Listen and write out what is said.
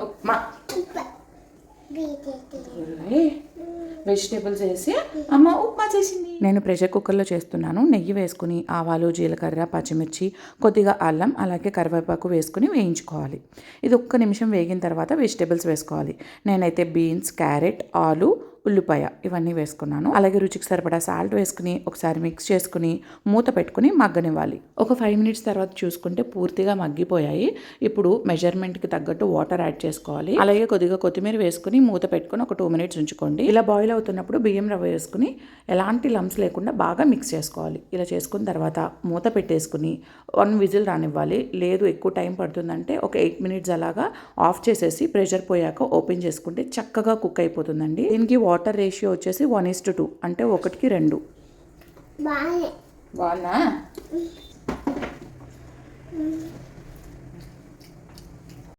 Upma vegetables వేసి అమ్మ ఉప్మా చేసింది. నేను ప్రెషర్ కుక్కర్లో చేస్తున్నాను. నెయ్యి వేసుకుని ఆవాలు, జీలకర్ర, పచ్చిమిర్చి, కొద్దిగా అల్లం, అలాగే కరివేపాకు వేసుకుని వేయించుకోవాలి. ఇది ఒక్క నిమిషం వేగిన తర్వాత వెజిటేబుల్స్ వేసుకోవాలి. నేనైతే బీన్స్, క్యారెట్, ఆలు, ఉల్లిపాయ ఇవన్నీ వేసుకున్నాను. అలాగే రుచికి సరిపడా సాల్ట్ వేసుకుని ఒకసారి మిక్స్ చేసుకుని మూత పెట్టుకుని మగ్గనివ్వాలి. ఒక 5 మినిట్స్ తర్వాత చూసుకుంటే పూర్తిగా మగ్గిపోయాయి. ఇప్పుడు మెజర్మెంట్కి తగ్గట్టు వాటర్ యాడ్ చేసుకోవాలి. అలాగే కొద్దిగా కొత్తిమీర వేసుకుని మూత పెట్టుకుని ఒక 2 మినిట్స్ ఉంచుకోండి. ఇలా బాయిల్ అవుతున్నప్పుడు బియ్యం రవ్వ వేసుకుని ఎలాంటి లంప్స్ లేకుండా బాగా మిక్స్ చేసుకోవాలి. ఇలా చేసుకున్న తర్వాత మూత పెట్టేసుకుని 1 విజిల్ రానివ్వాలి. లేదు ఎక్కువ టైం పడుతుందంటే ఒక 8 మినిట్స్ అలాగా ఆఫ్ చేసేసి ప్రెషర్ పోయాక ఓపెన్ చేసుకుంటే చక్కగా కుక్ అయిపోతుందండి. దీనికి వాటర్ రేషియో వచ్చేసి 1:2 అంటే 1:2. బాగున్నా